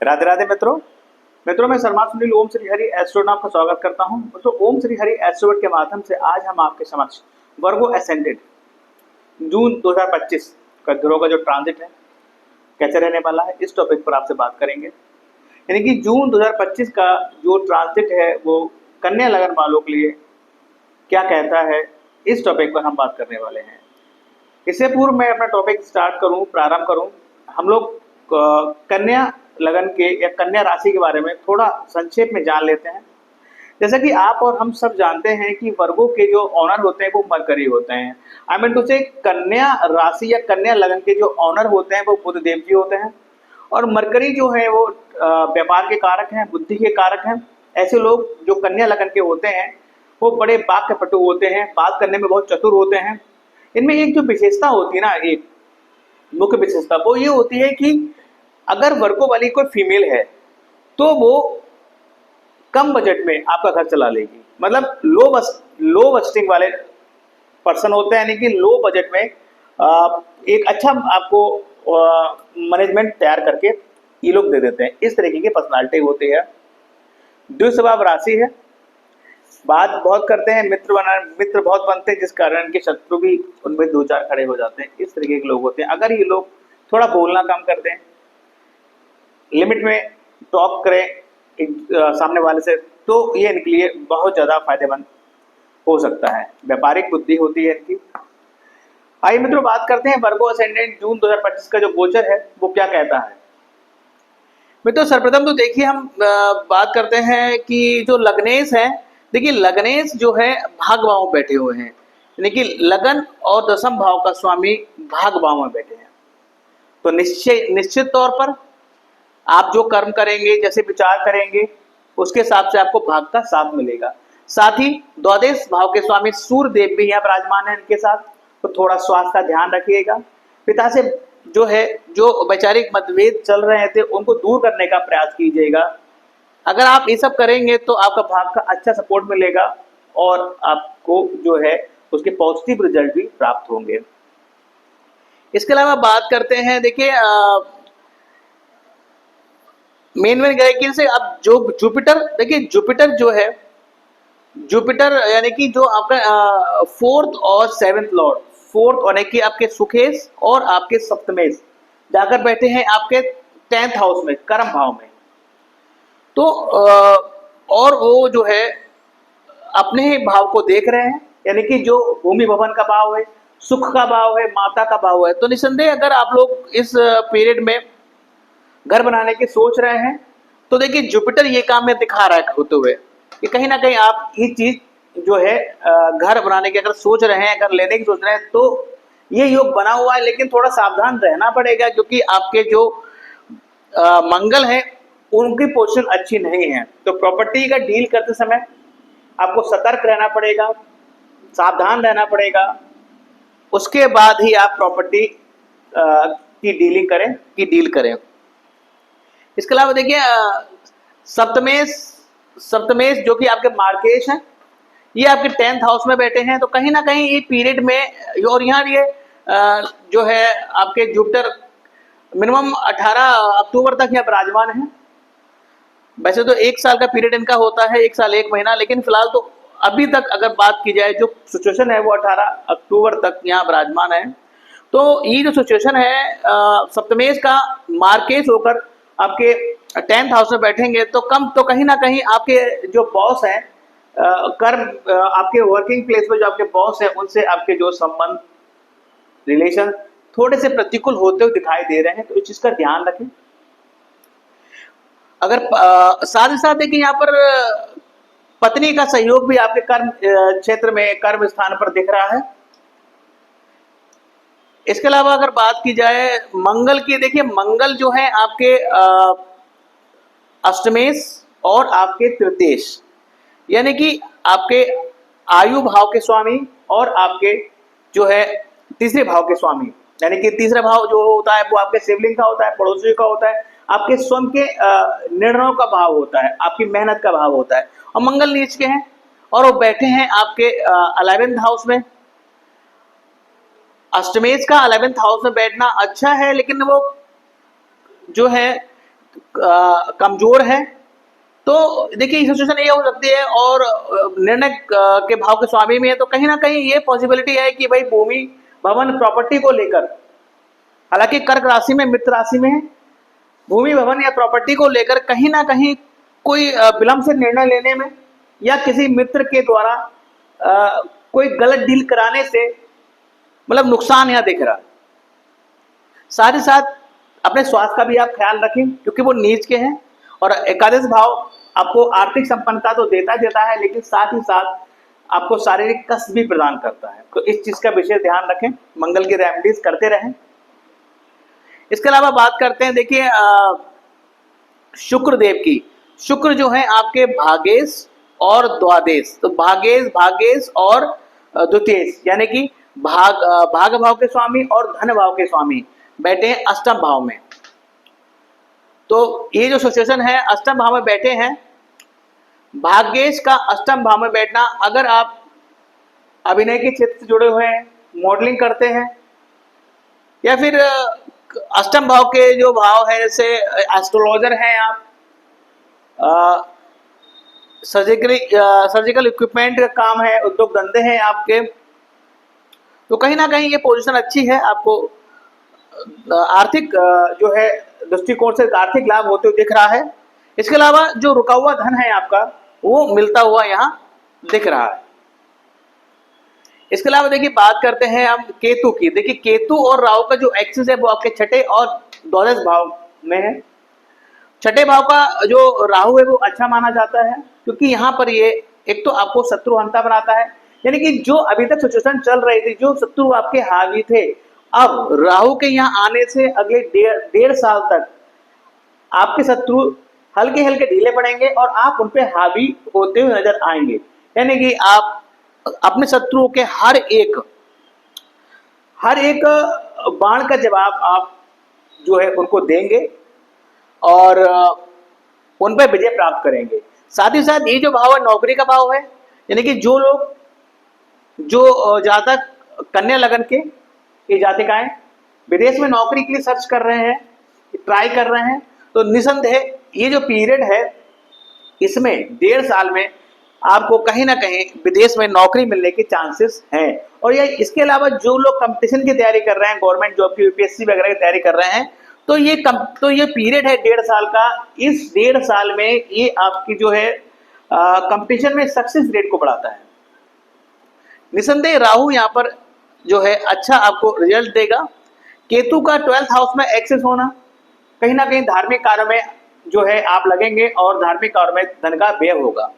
राधे राधे मित्रों। मैं शर्मा सुनील ओम श्री हरि एस्ट्रो में आपका स्वागत करता हूं। तो ओम श्री हरि एस्ट्रोवर्ड के माध्यम से आज हम आपके समक्ष वर्गो एसेंडेंट जून 2025 का ग्रह का जो ट्रांजिट है कैसे रहने वाला है, इस टॉपिक पर आपसे बात करेंगे। यानी कि जून 2025 का जो ट्रांजिट है वो कन्या लगन वालों के लिए क्या कहता है, इस टॉपिक पर हम बात करने वाले हैं। इससे पूर्व मैं अपना टॉपिक प्रारंभ करूं, हम लोग कन्या लगन के या कन्या राशि के बारे में थोड़ा संक्षेप में जान लेते हैं। जैसा कि आप और हम सब जानते हैं कि वर्गों के जो ऑनर होते हैं वो मरकरी होते हैं। आई मीन टू से कन्या राशि या कन्या लगन के जो ऑनर होते हैं वो बुध देव जी होते हैं, और मरकरी जो है वो व्यापार के कारक हैं, बुद्धि के कारक हैं। ऐसे लोग जो कन्या लगन के होते हैं वो बड़े वाक्यपटु होते हैं, बात करने में बहुत चतुर होते हैं। इनमें एक जो विशेषता होती है ना, एक मुख्य विशेषता वो ये होती है कि अगर वर्गों वाली कोई फीमेल है तो वो कम बजट में आपका घर चला लेगी। मतलब लो बजटिंग वाले पर्सन होते हैं, यानी कि लो बजट में एक अच्छा आपको मैनेजमेंट तैयार करके ये लोग दे देते हैं। इस तरीके की पर्सनालिटी होती है। द्विस्वभाव राशि है, बात बहुत करते हैं, मित्र बहुत बनते हैं, जिस कारण के शत्रु भी उनमें दो चार खड़े हो जाते हैं। इस तरीके के लोग होते हैं। अगर ये लोग थोड़ा बोलना कम कर दें, लिमिट में टॉक करें सामने वाले से, तो ये इनके लिए बहुत ज़्यादा फायदेमंद हो सकता है। व्यापारिक बुद्धि होती है इनकी। आइए मित्रों, बात करते हैं वर्गो असेंडेंट जून 2025 का जो गोचर है वो क्या कहता है। मित्रों सर्वप्रथम तो देखिए हम बात करते हैं कि जो लग्नेश है, देखिए लग्नेश जो है भाग भाव में बैठे हुए हैं, यानी कि लगन और दशम भाव का स्वामी भाग भाव में बैठे हैं। तो निश्चित तौर पर आप जो कर्म करेंगे, जैसे विचार करेंगे, उसके हिसाब से आपको भाग का साथ मिलेगा। साथ ही द्वादश भाव के स्वामी सूर्य देव भी यहाँ विराजमान है इनके साथ, तो थोड़ा स्वास्थ्य का ध्यान रखिएगा। पिता से जो वैचारिक मतभेद चल रहे थे उनको दूर करने का प्रयास कीजिएगा। अगर आप ये सब करेंगे तो आपका भाग का अच्छा सपोर्ट मिलेगा और आपको जो है उसके पॉजिटिव रिजल्ट भी प्राप्त होंगे। इसके अलावा बात करते हैं, देखिए मेन ग्रह की से अब जो जुपिटर, देखिए जुपिटर जो है, जुपिटर यानी कि जो आपका फोर्थ और सेवेंथ लॉर्ड, फोर्थ यानी कि आपके सुखेश और आपके सप्तमेश जाकर बैठे हैं आपके 10th हाउस में, कर्म भाव में। तो और वो जो है अपने ही भाव को देख रहे हैं, यानी कि जो भूमि भवन का भाव है, सुख का भाव है, माता का भाव है। तो निसंदेह अगर आप लोग इस पीरियड में घर बनाने की सोच रहे हैं तो देखिए जुपिटर ये काम में दिखा रहा है होते हुए कि कहीं ना कहीं आप ये चीज जो है घर बनाने की अगर सोच रहे हैं, अगर लेने की सोच रहे हैं, तो ये योग बना हुआ है। लेकिन थोड़ा सावधान रहना पड़ेगा क्योंकि आपके जो मंगल है उनकी पोजीशन अच्छी नहीं है। तो प्रॉपर्टी का डील करते समय आपको सतर्क रहना पड़ेगा, सावधान रहना पड़ेगा। उसके बाद ही आप प्रॉपर्टी की डील करें। इसके अलावा देखिए सप्तमेश जो कि आपके मार्केश हैं, ये आपके 10th हाउस में बैठे हैं। तो कहीं ना कहीं ये पीरियड में, और यहाँ ये जो है आपके जुपिटर मिनिमम 18 अक्टूबर तक यहाँ विराजमान है। वैसे तो 1 साल का पीरियड इनका होता है, 1 साल 1 महीना, लेकिन फिलहाल तो अभी तक अगर बात की जाए जो सिचुएशन है वो 18 अक्टूबर तक यहाँ विराजमान है। तो ये जो सिचुएशन है सप्तमेश का मार्केश होकर आपके 10th हाउस में बैठेंगे तो कहीं ना कहीं आपके जो बॉस हैं, आपके वर्किंग प्लेस में जो आपके बॉस हैं उनसे आपके जो संबंध, रिलेशन थोड़े से प्रतिकूल होते हुए दिखाई दे रहे हैं। तो इस चीज का ध्यान रखें। अगर साथ ही साथ देखिए यहाँ पर पत्नी का सहयोग भी आपके कर्म क्षेत्र में, कर्म स्थान पर दिख रहा है। इसके अलावा अगर बात की जाए मंगल की, देखिए मंगल जो है आपके अष्टमेश और आपके तृतीयेश, यानी कि आपके आयु भाव के स्वामी और आपके जो है तीसरे भाव के स्वामी, यानी कि तीसरा भाव जो होता है वो आपके सिबलिंग का होता है, पड़ोसियों का होता है, आपके स्वयं के निर्णयों का भाव होता है, आपकी मेहनत का भाव होता है। और मंगल नीच के हैं और वो बैठे हैं आपके 11th हाउस में। अष्टमेश का 11th हाउस में बैठना अच्छा है, लेकिन वो जो है कमजोर है तो देखिए सिचुएशन ये हो सकती है। और निर्णय के भाव के स्वामी में है तो कहीं ना कहीं ये पॉसिबिलिटी है कि भाई भूमि भवन प्रॉपर्टी को लेकर, हालांकि कर्क राशि में मित्र राशि में है, भूमि भवन या प्रॉपर्टी को लेकर कहीं ना कहीं कोई विलंब से निर्णय लेने में या किसी मित्र के द्वारा कोई गलत डील कराने से मतलब नुकसान यहाँ दिख रहा है। साथ ही साथ अपने स्वास्थ्य का भी आप ख्याल रखें क्योंकि वो नीच के हैं और एकादश भाव आपको आर्थिक संपन्नता तो देता है लेकिन साथ ही साथ आपको शारीरिक कष्ट भी प्रदान करता है, तो इस चीज का विशेष ध्यान रखें, मंगल की रेमेडीज करते रहें। इसके अलावा बात करते हैं देखिए शुक्र देव की। शुक्र जो है आपके भागेश और द्वादेश, तो भागेश और द्वितीयेश यानी कि भाग भाव के स्वामी और धन भाव के स्वामी बैठे हैं अष्टम भाव में। तो ये जो सिचुएशन है अष्टम भाव में बैठे हैं, भाग्येश का अष्टम भाव में बैठना, अगर आप अभिनय के क्षेत्र से जुड़े हुए हैं, मॉडलिंग करते हैं या फिर अष्टम भाव के जो भाव है जैसे एस्ट्रोलॉजर हैं आप, सर्जिकल इक्विपमेंट का काम है, उद्योग धंधे हैं आपके, तो कहीं ना कहीं ये पोजीशन अच्छी है, आपको आर्थिक जो है दृष्टिकोण से आर्थिक लाभ होते हुए दिख रहा है। इसके अलावा जो रुका हुआ धन है आपका वो मिलता हुआ यहाँ दिख रहा है। इसके अलावा देखिए बात करते हैं हम केतु की। देखिए केतु और राहु का जो एक्सिस है वो आपके छठे और द्वादश भाव में है। छठे भाव का जो राहु है वो अच्छा माना जाता है क्योंकि यहाँ पर ये एक तो आपको शत्रुहंता बनाता है, यानी कि जो अभी तक सिचुएशन चल रही थी, जो शत्रु आपके हावी थे, अब राहु के यहाँ आने से अगले डेढ़ साल तक आपके शत्रु हल्के हल्के ढीले पड़ेंगे और आप उन पे हावी होते हुए नजर आएंगे। यानी कि आप अपने शत्रुओं के हर एक बाण का जवाब आप जो है उनको देंगे और उन पर विजय प्राप्त करेंगे। साथ ही साथ ये जो भाव है नौकरी का भाव है, यानी कि जो लोग जो जातक कन्या लगन के ये जातिकाएं विदेश में नौकरी के लिए सर्च कर रहे हैं, ट्राई कर रहे हैं, तो निसंदेह ये जो पीरियड है इसमें डेढ़ साल में आपको कहीं ना कहीं विदेश में नौकरी मिलने के चांसेस हैं। और ये इसके अलावा जो लोग कंपटीशन की तैयारी कर रहे हैं, गवर्नमेंट जॉब की, यूपीएससी वगैरह की तैयारी कर रहे हैं, तो ये पीरियड है डेढ़ साल का। इस डेढ़ साल में ये आपकी जो है कंपटीशन में सक्सेस रेट को बढ़ाता है। निसंदेह राहु यहाँ पर जो है अच्छा आपको रिजल्ट देगा। केतु का 12th हाउस में एक्सेस होना, कहीं ना कहीं धार्मिक कार्य में जो है आप लगेंगे और धार्मिक कार्य में धन का व्यय होगा।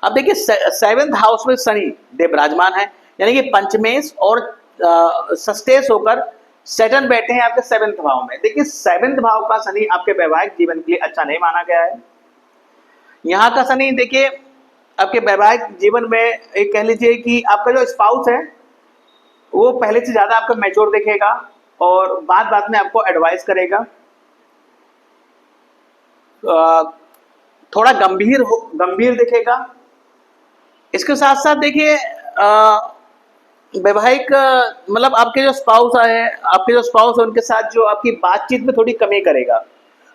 अब देखिए 7th हाउस में शनि देव विराजमान है, यानी कि पंचमेश और षष्ठेश होकर सैटर्न बैठे हैं आपके 7th भाव में। देखिए 7th भाव का शनि आपके वैवाहिक जीवन के लिए अच्छा नहीं माना गया है। यहाँ का शनि देखिए आपके वैवाहिक जीवन में एक कह लीजिए कि आपका जो स्पाउस है वो पहले से ज्यादा आपका मैच्योर दिखेगा और बात में आपको एडवाइस करेगा, थोड़ा गंभीर दिखेगा। इसके साथ साथ देखिए वैवाहिक मतलब आपके जो स्पाउस है उनके साथ जो आपकी बातचीत में थोड़ी कमी करेगा।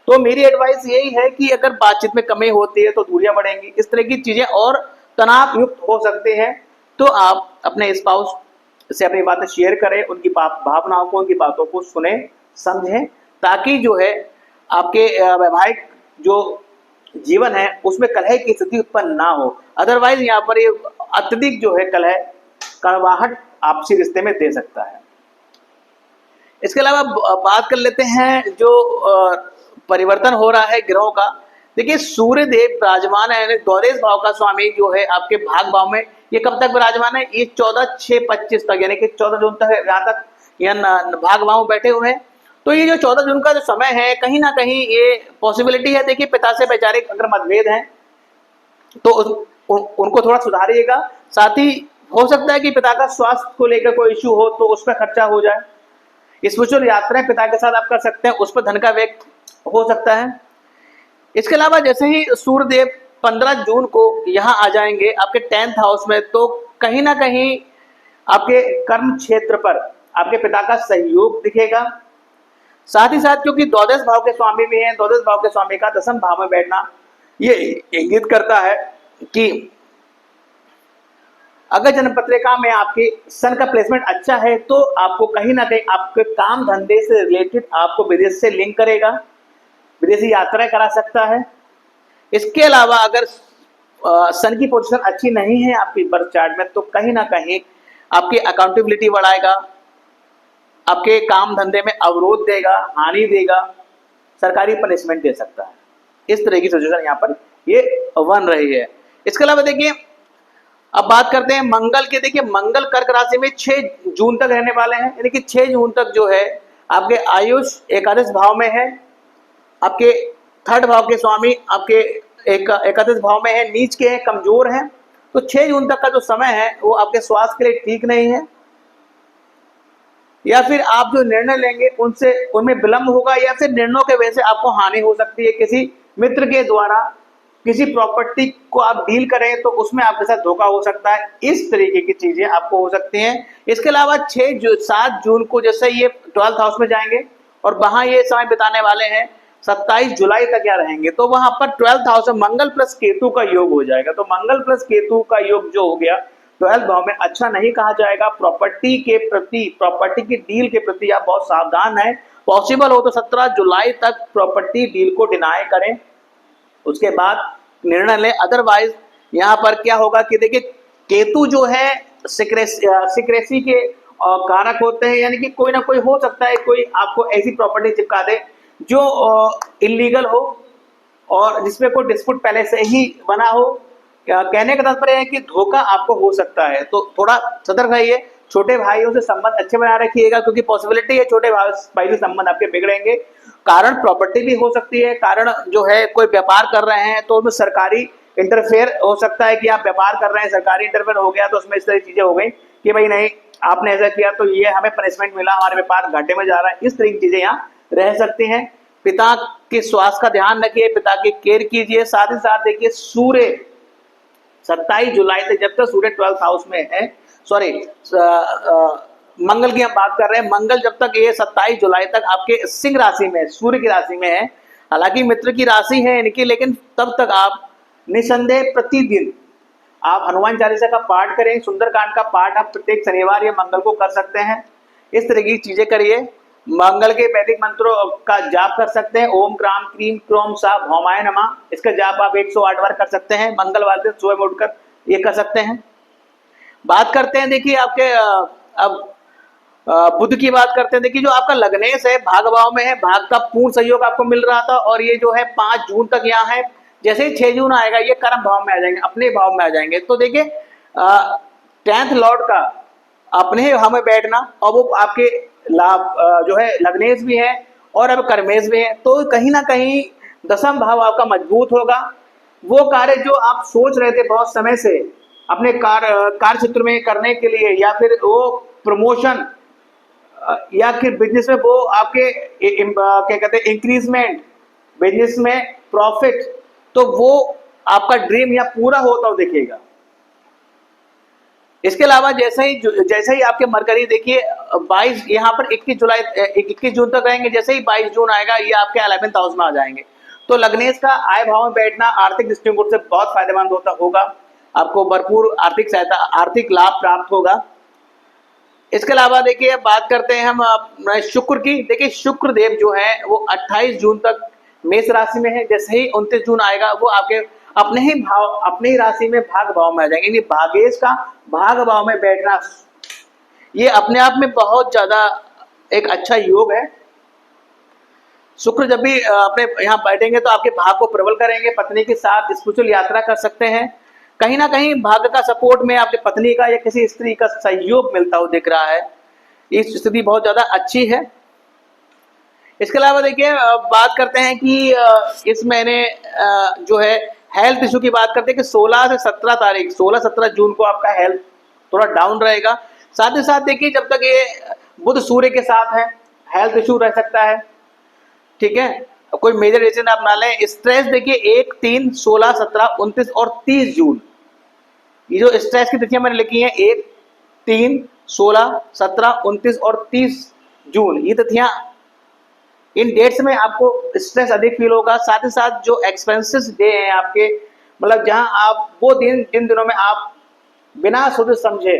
तो मेरी एडवाइस यही है कि अगर बातचीत में कमी होती है तो दूरियां बढ़ेंगी, इस तरह की चीजें और तनाव युक्त हो सकते हैं। तो आप अपने स्पाउस से अपनी बातें शेयर करें, उनकी भावनाओं को, उनकी बातों को सुने समझें, ताकि जो है आपके वैवाहिक जो जीवन है उसमें कलह की स्थिति उत्पन्न ना हो। अदरवाइज यहाँ पर ये अत्यधिक जो है कड़वाहट आपसी रिश्ते में दे सकता है। इसके अलावा बात कर लेते हैं जो परिवर्तन हो रहा है ग्रहों का। देखिए सूर्य देव विराजमान है, यानी द्वादश भाव का स्वामी जो है आपके भाग भाव में। ये कब तक विराजमान है? ये 14/6/25 तक, यानी कि 14 जून तक यहाँ तक भाग भाव में बैठे हुए हैं। तो ये जो 14 जून का जो समय है, कहीं ना कहीं ये पॉसिबिलिटी है देखिए पिता से वैचारिक अगर मतभेद है तो उनको थोड़ा सुधारिएगा। साथ ही हो सकता है कि पिता का स्वास्थ्य को लेकर कोई इश्यू हो तो उस पर खर्चा हो जाए। स्पिरिचुअल यात्राएं पिता के साथ आप कर सकते हैं, उस पर धन का व्यय हो सकता है। इसके अलावा जैसे ही सूर्यदेव 15 जून को यहाँ आ जाएंगे आपके 10th हाउस में, तो कहीं ना कहीं आपके कर्म क्षेत्र पर आपके पिता का सहयोग दिखेगा। साथ ही साथ क्योंकि द्वादश भाव के स्वामी भी हैं, द्वादश भाव के स्वामी का दसम भाव में बैठना ये इंगित करता है कि अगर जन्म पत्रिका में आपकी सन का प्लेसमेंट अच्छा है तो आपको कहीं ना कहीं आपके काम धंधे से रिलेटेड आपको विदेश से लिंक करेगा, विदेशी यात्रा करा सकता है। इसके अलावा अगर सन की पोजीशन अच्छी नहीं है आपकी बर्थ चार्ट में तो कहीं ना कहीं आपकी अकाउंटेबिलिटी बढ़ाएगा, आपके काम धंधे में अवरोध देगा, हानि देगा, सरकारी पनिशमेंट दे सकता है। इस तरह की सिचुएशन यहाँ पर ये बन रही है। इसके अलावा देखिए अब बात करते हैं मंगल के। देखिए मंगल कर्क राशि में 6 जून तक रहने वाले हैं, यानी कि 6 जून तक जो है आपके आयुष एकादश भाव में है, आपके थर्ड भाव के स्वामी आपके एकादश भाव में है, नीच के हैं, कमजोर हैं। तो 6 जून तक का जो समय है वो आपके स्वास्थ्य के लिए ठीक नहीं है, या फिर आप जो निर्णय लेंगे उनमें विलंब होगा, या फिर निर्णयों के वजह से आपको हानि हो सकती है। किसी मित्र के द्वारा किसी प्रॉपर्टी को आप डील करें तो उसमें आपके साथ धोखा हो सकता है। इस तरीके की चीजें आपको हो सकती हैं। इसके अलावा 7 जून को जैसे ये 12th हाउस में जाएंगे और वहां ये समय बिताने वाले हैं, 27 जुलाई तक यहाँ रहेंगे, तो वहां पर 12th हाउस में मंगल प्लस केतु का योग हो जाएगा। तो मंगल प्लस केतु का योग जो हो गया 12th भाव में, अच्छा नहीं कहा जाएगा। प्रॉपर्टी के प्रति, प्रॉपर्टी की डील के प्रति आप बहुत सावधान हैं। पॉसिबल हो तो 17 जुलाई तक प्रॉपर्टी डील को डिनाई करें, उसके बाद निर्णय लें। अदरवाइज यहाँ पर क्या होगा कि देखिए केतु जो है सिक्रेसी के कारक होते हैं, यानी कि कोई ना कोई हो सकता है कोई आपको ऐसी प्रॉपर्टी चिपका दे जो इलीगल हो और जिसमें कोई डिस्प्यूट पहले से ही बना हो। कहने का तात्पर्य है कि धोखा आपको हो सकता है, तो थोड़ा सतर्क रहिए। छोटे भाइयों से संबंध अच्छे बना रखिएगा, क्योंकि पॉसिबिलिटी है छोटे भाई से संबंध आपके बिगड़ेंगे। कारण प्रॉपर्टी भी हो सकती है, कारण जो है कोई व्यापार कर रहे हैं तो उसमें सरकारी इंटरफेयर हो सकता है कि आप व्यापार कर रहे हैं, सरकारी इंटरफेयर हो गया तो उसमें इस तरह की चीजें हो गई कि भाई नहीं आपने ऐसा किया तो ये हमें पनिशमेंट मिला, हमारे व्यापार घाटे में जा रहा है। इस तरह की चीजें यहाँ रह सकती हैं। पिता के स्वास्थ्य का ध्यान रखिए, पिता की केयर कीजिए। साथ ही साथ देखिए सूर्य 27 जुलाई तक, जब तक सूर्य 12th हाउस में है, सॉरी मंगल की हम बात कर रहे हैं, मंगल जब तक ये 27 जुलाई तक आपके सिंह राशि में, सूर्य की राशि में है, हालांकि मित्र की राशि है इनकी, लेकिन तब तक आप निसंदेह प्रतिदिन आप हनुमान चालीसा का पाठ करें, सुंदरकांड का पाठ आप प्रत्येक शनिवार या मंगल को कर सकते हैं। इस तरह की चीजें करिए। मंगल के वैदिक मंत्रों का जाप कर सकते हैं, ओम क्राम क्रीम क्रोम सा भौमाय नमः, इसका जाप आप 108 बार कर सकते हैं। मंगलवार दिन सुबह में उठकर ये कर सकते हैं। बात करते हैं देखिए आपके अब बुध की बात करते हैं। देखिए जो आपका लग्नेश है भाग भाव में है, भाग का पूर्ण सहयोग आपको मिल रहा था और ये जो है 5 जून तक यहाँ है। जैसे ही 6 जून आएगा ये कर्म भाव में आ जाएंगे, अपने भाव में आ जाएंगे। तो देखिए 10th लॉर्ड का अपने ही भाव में बैठना, और वो आपके लाभ जो है लग्नेश भी है और अब कर्मेश भी है, तो कहीं ना कहीं दसम भाव आपका मजबूत होगा। वो कार्य जो आप सोच रहे थे बहुत समय से अपने कार्य क्षेत्र में करने के लिए, या फिर वो प्रमोशन या फिर बिजनेस में वो आपके क्या कहते हैं इंक्रीजमेंट, बिजनेस में प्रॉफिट, तो वो आपका ड्रीम या पूरा होता हो दिखेगा। इसके अलावा जैसे ही आपके मरकरी देखिए 22 यहाँ पर 21 जून तक रहेंगे। जैसे ही 22 जून आएगा ये आपके 11th हाउस में आ जाएंगे। तो लग्नेश का आय भाव में बैठना आर्थिक दृष्टिकोण से बहुत फायदेमंद होगा, आपको भरपूर आर्थिक सहायता, आर्थिक लाभ प्राप्त होगा। इसके अलावा देखिए बात करते हैं हम शुक्र की। देखिए शुक्र देव जो है वो 28 जून तक मेष राशि में है। जैसे ही 29 जून आएगा वो आपके अपने ही राशि में भाग भाव में आ जाएंगे। भागेश का भाग भाव में बैठना ये अपने आप में बहुत ज्यादा एक अच्छा योग है। शुक्र जब भी अपने यहाँ बैठेंगे तो आपके भाग को प्रबल करेंगे, पत्नी के साथ स्पिरिचुअल यात्रा कर सकते हैं। कहीं ना कहीं भाग्य का सपोर्ट में आपके पत्नी का या किसी स्त्री का सहयोग मिलता हुआ दिख रहा है, इस स्थिति बहुत ज्यादा अच्छी है। इसके अलावा देखिए बात करते हैं कि इस महीने जो है हेल्थ इशू की बात करते हैं कि 16 से 17 तारीख 16-17 जून को आपका हेल्थ थोड़ा डाउन रहेगा। साथ ही साथ देखिए जब तक ये बुध सूर्य के साथ है हेल्थ इशू रह सकता है, ठीक है, कोई मेजर डिसीजन आप ना लें। स्ट्रेस देखिए 1, 3, 16, 17, 29 और 30 जून, ये जो स्ट्रेस की तिथियां मैंने लिखी हैं 1, 3, 16, 17, 29 और 30 जून, ये तिथियां इन डेट्स में आपको स्ट्रेस अधिक फील होगा। साथ ही साथ जो एक्सपेंसेस डे हैं आपके, मतलब जहां आप वो जिन दिनों में आप बिना सोचे समझे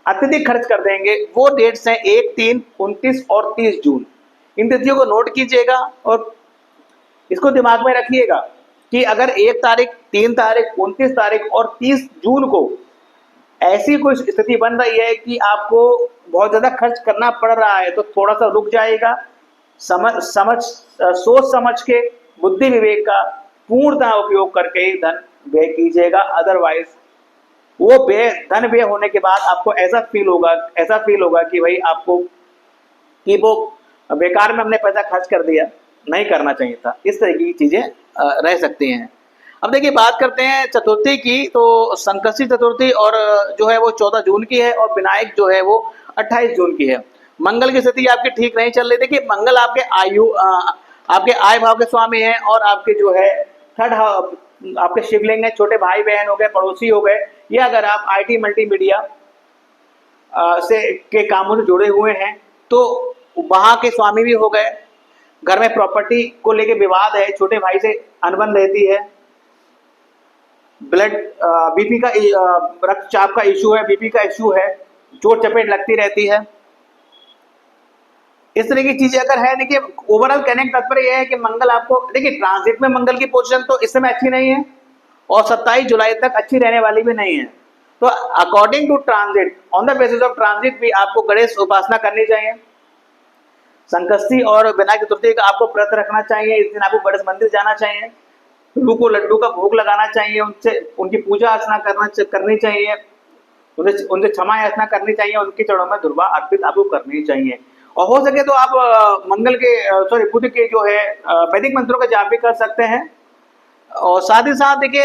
अत्यधिक खर्च कर देंगे, वो डेट्स हैं 1, 3, 29 और 30 जून। इन तिथियों को नोट कीजिएगा और इसको दिमाग में रखिएगा कि अगर 1 तारीख, 3 तारीख, 29 तारीख और 30 जून को ऐसी कोई स्थिति बन रही है कि आपको बहुत ज्यादा खर्च करना पड़ रहा है, तो थोड़ा सा रुक जाएगा, सोच समझ के बुद्धि विवेक का पूर्णतः उपयोग करके ही धन व्यय कीजिएगा। अदरवाइज वो धन व्यय होने के बाद आपको ऐसा फील होगा कि भाई आपको कि वो बेकार में हमने पैसा खर्च कर दिया, नहीं करना चाहिए था। इस तरह की चीजें रह सकती हैं। अब देखिए बात करते हैं चतुर्थी की, तो संकष्टी चतुर्थी और जो है वो 14 जून की है और विनायक जो है वो 28 जून की है। मंगल की स्थिति आपकी ठीक नहीं चल रही। देखिए मंगल आपके आय भाव के स्वामी हैं और आपके जो है थर्ड आपके शिवलिंग है, छोटे भाई बहन हो गए, पड़ोसी हो गए, या अगर आप IT मल्टीमीडिया से के कामों से जुड़े हुए हैं तो वहां के स्वामी भी हो गए। घर में प्रॉपर्टी को लेके विवाद है, छोटे भाई से अनबन रहती है, ब्लड बीपी का रक्तचाप का इशू है, बीपी का इशू है, चोट चपेट लगती रहती है। इस तरह की चीजें अगर है, देखिए ओवरऑल कहने का तात्पर्य यह है कि मंगल आपको, देखिए ट्रांजिट में मंगल की पोजीशन तो इस समय अच्छी नहीं है और 27 जुलाई तक अच्छी रहने वाली भी नहीं है। तो according to transit, on the basis of transit भी आपको गणेश उपासना करनी चाहिए। संकष्टी और विनायक चतुर्थी का आपको व्रत रखना चाहिए। इस दिन आपको गणेश मंदिर जाना चाहिए, गुरु को लड्डू का भोग लगाना चाहिए, उनसे उनकी पूजा अर्चना करनी चाहिए, उनसे क्षमा याचना करनी चाहिए, उनके चरणों में दुर्वा अर्पित आपको करनी चाहिए। और हो सके तो आप मंगल के बुध के जो है वैदिक मंत्रों का जाप भी कर सकते हैं। और साथ ही साथ देखिए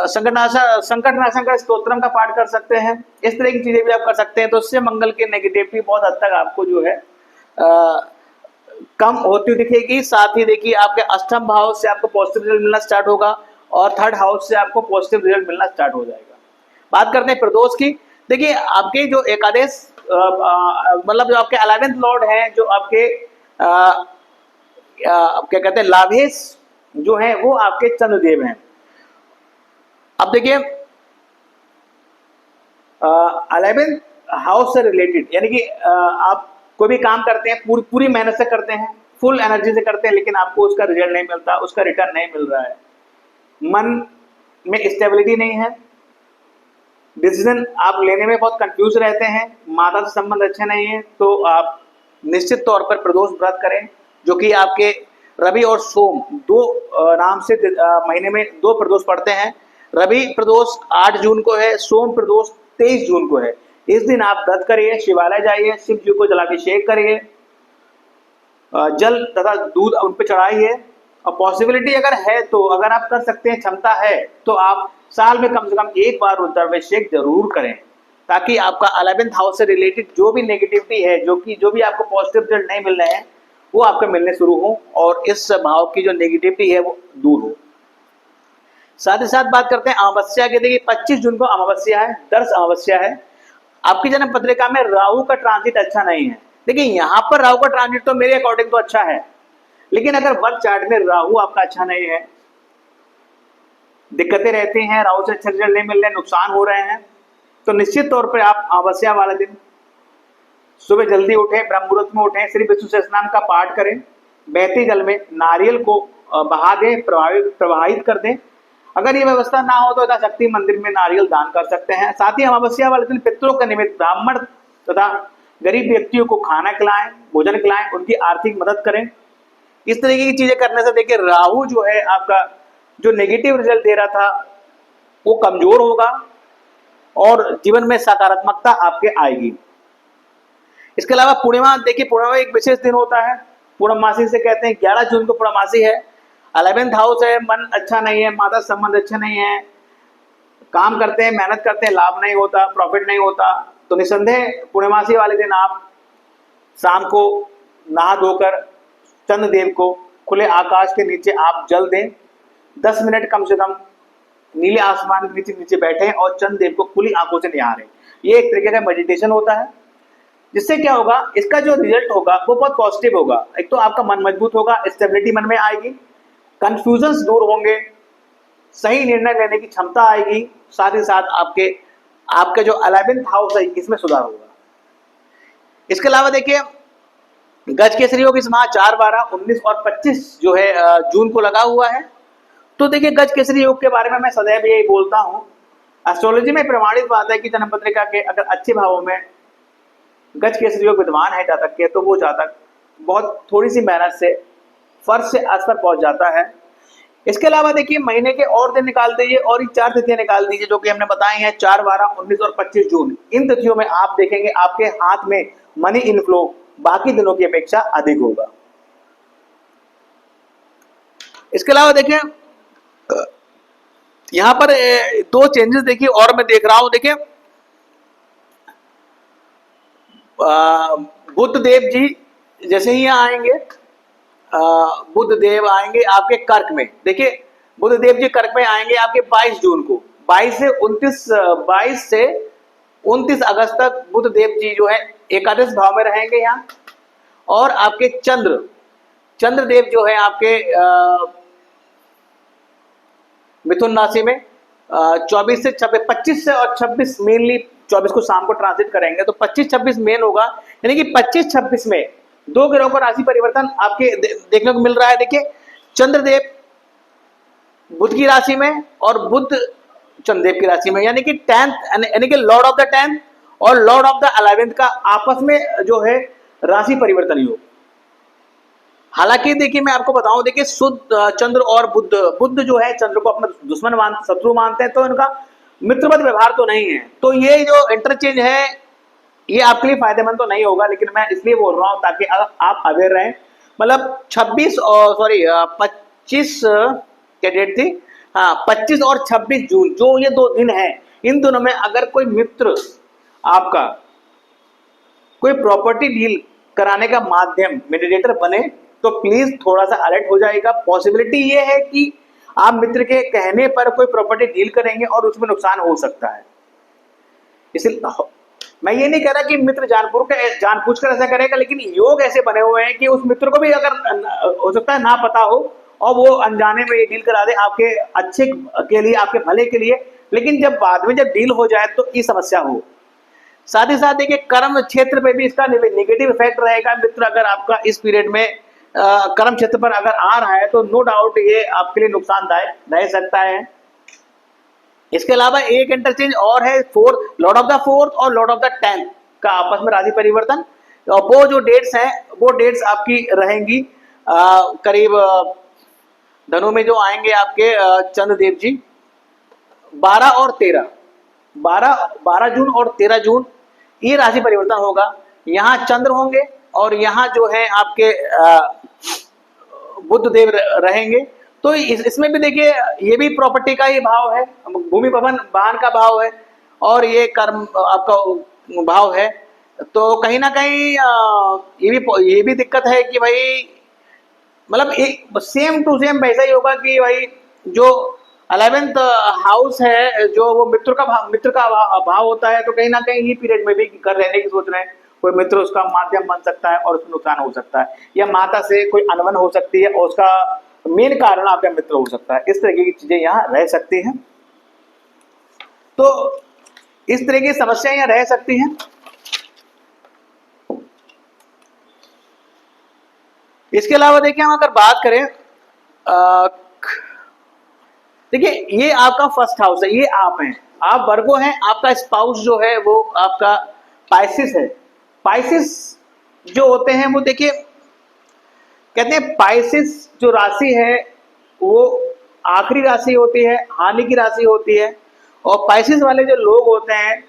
संकटनाशक का स्तोत्रम का पाठ कर सकते हैं। इस तरह की चीजें भी आप कर सकते हैं, तो उससे मंगल की नेगेटिविटी बहुत हद तक आपको जो है कम होती दिखेगी। साथ ही देखिए आपके अष्टम भाव से आपको पॉजिटिव रिजल्ट मिलना स्टार्ट होगा और थर्ड हाउस से आपको पॉजिटिव रिजल्ट मिलना स्टार्ट हो जाएगा। बात करते हैं प्रदोष की। देखिए आपके जो एकादश मतलब जो आपके 11th लॉर्ड हैं, जो आपके क्या कहते हैं लाभेश जो है वो आपके चंद्रदेव हैं। अब देखिए 11th हाउस से रिलेटेड, यानी कि आप कोई भी काम करते हैं पूरी मेहनत से करते हैं, फुल एनर्जी से करते हैं, लेकिन आपको उसका रिजल्ट नहीं मिलता, उसका रिटर्न नहीं मिल रहा है, मन में स्टेबिलिटी नहीं है, डिसीजन आप लेने में बहुत कंफ्यूज रहते हैं, माता से संबंध अच्छे नहीं है, तो आप निश्चित तौर पर प्रदोष व्रत करें, जो कि आपके रवि और सोम दो नाम से महीने में 2 प्रदोष पड़ते हैं। रवि प्रदोष 8 जून को है, सोम प्रदोष 23 जून को है। इस दिन आप व्रत करिए, शिवालय जाइए, शिव जी को जलाभिषेक करिए, जल तथा दूध उन पर चढ़ाइए। और पॉसिबिलिटी अगर है तो, अगर आप कर सकते हैं, क्षमता है तो आप साल में कम से कम एक बार रुद्राभिषेक जरूर करें, ताकि आपका 11th हाउस से रिलेटेड जो भी नेगेटिविटी है, जो भी आपको पॉजिटिव रिजल्ट नहीं मिल रहे हैं, वो आपको मिलने शुरू हो और इस भाव की जो नेगेटिविटी है वो दूर हो। साथ ही साथ बात करते हैं अमावस्या की। देखिए 25 जून को अमावस्या है, दर्श अमावस्या है। आपकी जन्म पत्रिका में राहु का ट्रांजिट अच्छा नहीं है। देखिए यहाँ पर राहु का ट्रांजिट तो मेरे अकॉर्डिंग तो अच्छा है, लेकिन अगर बर्थ चार्ट में राहु आपका अच्छा नहीं है, दिक्कतें रहती हैं, राहु से अच्छे रिजल्ट नहीं मिल रहे, नुकसान हो रहे हैं, तो निश्चित तौर पर आप अमावस्या वाले दिन सुबह जल्दी उठें, ब्रह्म मुहूर्त में उठें, श्री विष्णु सहस्त्रनाम का पाठ करें, बहते जल में नारियल को बहा दें, प्रवाहित कर दें। अगर ये व्यवस्था ना हो तो यथाशक्ति मंदिर में नारियल दान कर सकते हैं। साथ ही अमावस्या वाले दिन पितरों के निमित्त ब्राह्मण तथा गरीब व्यक्तियों को खाना खिलाएं, भोजन खिलाएं, उनकी आर्थिक मदद करें। इस तरीके की चीजें करने से देखिए राहु जो है आपका जो नेगेटिव रिजल्ट दे रहा था वो कमजोर होगा और जीवन में सकारात्मकता आपके आएगी। इसके अलावा पूर्णिमा, देखिए पूर्णिमा एक विशेष दिन होता है, पूर्णमासी से कहते हैं। 11 जून को पूर्णमासी है, 11th हाउस है, मन अच्छा नहीं है, माता संबंध अच्छे नहीं है, काम करते हैं, मेहनत करते हैं, लाभ नहीं होता, प्रॉफिट नहीं होता, तो निसंदेह पूर्णमासी वाले दिन आप शाम को नहा धोकर चंद्रदेव को खुले आकाश के नीचे आप जल दें, 10 मिनट कम से कम नीले आसमान के नीचे बैठे और चंद्रदेव को खुली आंखों से निहारें। ये एक तरीके का मेडिटेशन होता है। जिससे क्या होगा, इसका जो रिजल्ट होगा वो बहुत पॉजिटिव होगा। एक तो आपका मन मजबूत होगा, स्टेबिलिटी मन में आएगी, कंफ्यूजन्स दूर होंगे, सही निर्णय लेने की क्षमता आएगी, साथ ही साथ आपके आपके जो 11th हाउस है इसमें सुधार होगा। इसके अलावा देखिए, गज केसरी योग इस माह 4, 12, 19 और 25 जो है जून को लगा हुआ है। तो देखिए, गज केसरी योग के बारे में मैं सदैव यही बोलता हूं, एस्ट्रोलॉजी में प्रमाणित बात है कि जन्म पत्रिका के अगर अच्छे भावों में गज केसरी योग विद्वान है जातक के, तो वो जातक बहुत थोड़ी सी मेहनत से फर्श से आस पर पहुंच जाता है। इसके अलावा देखिए, महीने के और दिन निकाल दीजिए और 4 तिथियां निकाल दीजिए जो कि हमने बताई हैं, 4, 12, 19 और 25 जून। इन तिथियों में आप देखेंगे आपके हाथ में मनी इनफ्लो बाकी दिनों की अपेक्षा अधिक होगा। इसके अलावा देखिए, यहां पर 2 चेंजेस देखिए और मैं देख रहा हूं। देखिए, बुद्ध देव जी जैसे ही यहाँ आएंगे, बुद्ध देव आएंगे आपके कर्क में। देखिए, बुद्ध देव जी कर्क में आएंगे आपके 22 जून को। 22 से 29 अगस्त तक बुद्ध देव जी जो है एकादश भाव में रहेंगे यहाँ। और आपके चंद्र देव जो है आपके मिथुन राशि में 24 से 26, 25 से और 26 मेनली, 24 को शाम को ट्रांसिट करेंगे तो 25-26 मेन होगा। यानी कि 25-26 में 2 ग्रहों का राशि परिवर्तन आपके देखने को मिल रहा है। देखिए, चंद्रदेव बुध की राशि में और बुध चंद्रदेव की राशि में, यानी कि 10th यानी कि लॉर्ड ऑफ द 10th और लॉर्ड ऑफ द 11th का आपस में जो है राशि परिवर्तन योग। हालांकि देखिए, मैं आपको बताऊं, देखिए शुद्ध चंद्र और बुद्ध जो है चंद्र को अपना दुश्मन शत्रु मानते हैं, तो इनका मित्रवत व्यवहार तो नहीं है। तो ये जो इंटरचेंज है ये आपके लिए फायदेमंद तो नहीं होगा, लेकिन मैं इसलिए बोल रहा हूं ताकि आप अवेयर रहें। मतलब 25 क्या डेट थी, हाँ 25 और 26 जून जो ये 2 दिन है, इन दोनों में अगर कोई मित्र आपका कोई प्रॉपर्टी डील कराने का माध्यम मीडिएटर बने तो प्लीज थोड़ा सा अलर्ट हो जाएगा। पॉसिबिलिटी ये है कि आप मित्र के कहने पर कोई प्रॉपर्टी डील करेंगे और उसमें नुकसान हो सकता है। इसलिए मैं ये नहीं कह रहा कि मित्र जानबूझकर ऐसा करेगा, लेकिन योग ऐसे बने हुए हैं कि उस मित्र को भी अगर हो सकता है ना पता हो और वो अनजाने में ये डील करा दे आपके अच्छे के लिए, आपके भले के लिए, लेकिन जब बाद में जब डील हो जाए तो ये समस्या हो। साथ ही साथ देखिए, कर्म क्षेत्र पे भी इसका नेगेटिव इफेक्ट रहेगा। मित्र अगर आपका इस पीरियड में कर्म क्षेत्र पर अगर आ रहा है तो नो डाउट ये आपके लिए नुकसानदायक रह सकता है। इसके अलावा एक इंटरचेंज और है, लॉर्ड ऑफ द 4th और लॉर्ड ऑफ द 10th का आपस में राशि परिवर्तन। और वो जो डेट्स हैं वो डेट्स आपकी रहेंगी करीब धनु में जो आएंगे आपके चंद्रदेव जी 12 और 13, 12 जून और 13 जून ये राशि परिवर्तन होगा। यहाँ चंद्र होंगे और यहाँ जो है आपके बुद्ध देव रहेंगे। तो इसमें भी देखिए, ये भी प्रॉपर्टी का ही भाव है, भूमि भवन वाहन का भाव है और ये कर्म आपका भाव है। तो कहीं ना कहीं ये भी दिक्कत है कि भाई, मतलब एक सेम टू सेम वैसा ही होगा कि भाई जो 11th हाउस है जो वो मित्र का भाव होता है, तो कहीं ना कहीं ये पीरियड में भी घर रहने की सोच रहे हैं, कोई मित्र उसका माध्यम बन सकता है और उसमें नुकसान हो सकता है, या माता से कोई अनबन हो सकती है और उसका मेन कारण आपका मित्र हो सकता है। इस तरह की चीजें यहाँ रह सकती हैं। तो इस तरह की समस्याएं यहाँ रह सकती हैं। इसके अलावा देखिए, हम अगर बात करें, देखिए ये आपका फर्स्ट हाउस है, ये आप हैं, आप वर्गो हैं, आपका स्पाउस जो है वो आपका पाइसिस है। पाइसिस जो होते हैं वो देखिए, कहते हैं पाइसिस जो राशि है वो आखिरी राशि होती है, हानि की राशि होती है। और पाइसिस वाले जो लोग होते हैं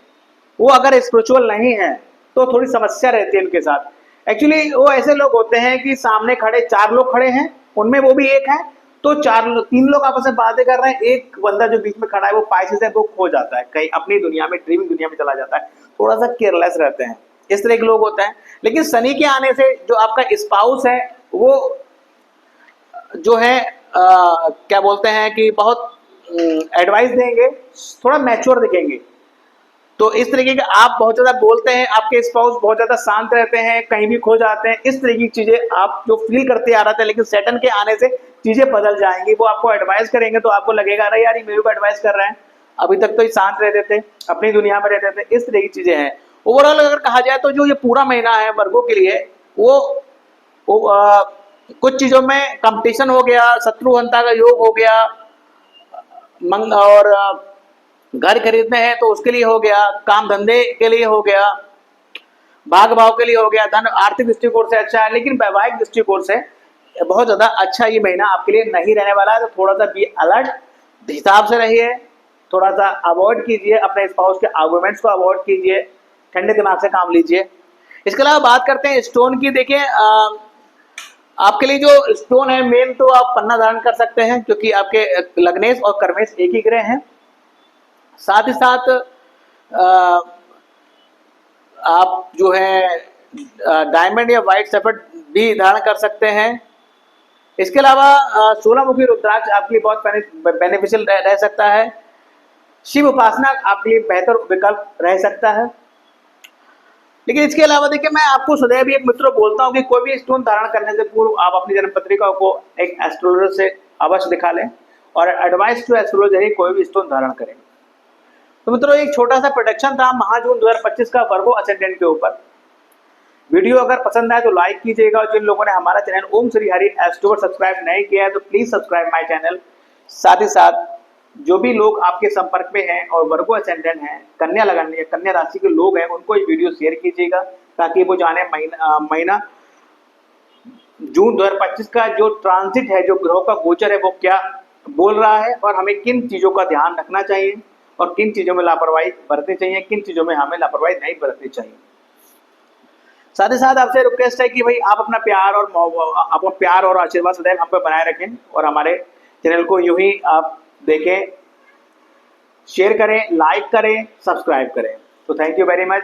वो अगर स्पिरिचुअल नहीं है तो थोड़ी समस्या रहती है उनके साथ। एक्चुअली वो ऐसे लोग होते हैं कि सामने खड़े 4 लोग खड़े हैं, उनमें वो भी एक है, तो 3 लोग आपस में बातें कर रहे हैं, एक बंदा जो बीच में खड़ा है वो पाइसिस है, वो खो जाता है कहीं अपनी दुनिया में, ड्रीमिंग दुनिया में चला जाता है, थोड़ा सा केयरलेस रहते हैं, इस तरह के लोग होते हैं। लेकिन शनि के आने से जो आपका स्पाउस है वो जो है क्या बोलते हैं कि बहुत एडवाइस देंगे, थोड़ा मैच्योर दिखेंगे। तो इस तरीके के आप बहुत ज्यादा बोलते हैं, आपके स्पाउस बहुत ज्यादा शांत रहते हैं, कहीं भी खो जाते हैं, इस तरीके की चीजें आप जो फील करते आ रहे थे, लेकिन सैटर्न के आने से चीजें बदल जाएंगी। वो आपको एडवाइस करेंगे तो आपको लगेगा अरे यार ये मेरे को एडवाइस कर रहे हैं, अभी तक तो ये शांत रहते थे, अपनी दुनिया में रहते थे। इस तरह की चीजें हैं। ओवरऑल अगर कहा जाए तो जो ये पूरा महीना है वर्गों के लिए, वो कुछ चीजों में कंपटीशन हो गया, शत्रुघ्नता का योग हो गया, और घर खरीदने हैं तो उसके लिए हो गया, काम धंधे के लिए हो गया, भाग भाव के लिए हो गया, धन आर्थिक दृष्टिकोण से अच्छा है। लेकिन वैवाहिक दृष्टिकोण से बहुत ज्यादा अच्छा ये महीना आपके लिए नहीं रहने वाला है। तो थोड़ा सा बी अलर्ट, हिसाब से रहिए, थोड़ा सा अवॉइड कीजिए, अपने स्पाउस के आर्गुमेंट्स को अवॉइड कीजिए, ठंडे दिमाग से काम लीजिए। इसके अलावा बात करते हैं स्टोन की। देखिए आपके लिए जो स्टोन है मेन, तो आप पन्ना धारण कर सकते हैं क्योंकि आपके लग्नेश और कर्मेश एक ही ग्रह हैं। साथ ही साथ आप जो है डायमंड या व्हाइट सफेद भी धारण कर सकते हैं। इसके अलावा 16 मुखी रुद्राक्ष आपके लिए बहुत बेनिफिशियल रह सकता है। शिव उपासना आपके लिए बेहतर विकल्प रह सकता है। लेकिन इसके अलावा देखिए, मैं आपको सदैव भी एक मित्र बोलता हूं कि कोई भी स्टोन धारण करने से पूर्व आप अपनी जन्म पत्रिका को एक एस्ट्रोलॉजर से अवश्य दिखा लें और एडवाइस टू एस्ट्रोलॉजर ही कोई भी स्टोन धारण करें। तो मित्रों, एक छोटा सा प्रोडक्शन था महाजून 2025 का वर्गो असेंडेंट के ऊपर। वीडियो अगर पसंद आए तो लाइक कीजिएगा, और जिन लोगों ने हमारा चैनल ओम श्री हरि एस्ट्रो सब्सक्राइब नहीं किया है तो प्लीज सब्सक्राइब माय चैनल। साथ ही साथ जो भी लोग आपके संपर्क में हैं और वर्गो असेंडेंट हैं, कन्या लगन या कन्या राशि के लोग हैं, उनको ये वीडियो शेयर कीजिएगा ताकि वो जाने महीना जून 2025 का जो ट्रांजिट है, जो ग्रहों का गोचर है, वो क्या बोल रहा है और हमें किन चीजों का ध्यान रखना चाहिए और किन चीजों में लापरवाही बरतनी चाहिए, किन चीजों में हमें लापरवाही नहीं बरतनी चाहिए। साथ ही साथ आपसे रिक्वेस्ट है कि भाई आप अपना प्यार और आशीर्वाद सदैव हम पे बनाए रखें और हमारे चैनल को यूं ही आप देखें, शेयर करें, लाइक करें, सब्सक्राइब करें। तो thank you very much,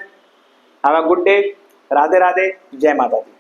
have a good day, Radhe Radhe, जय माता दी।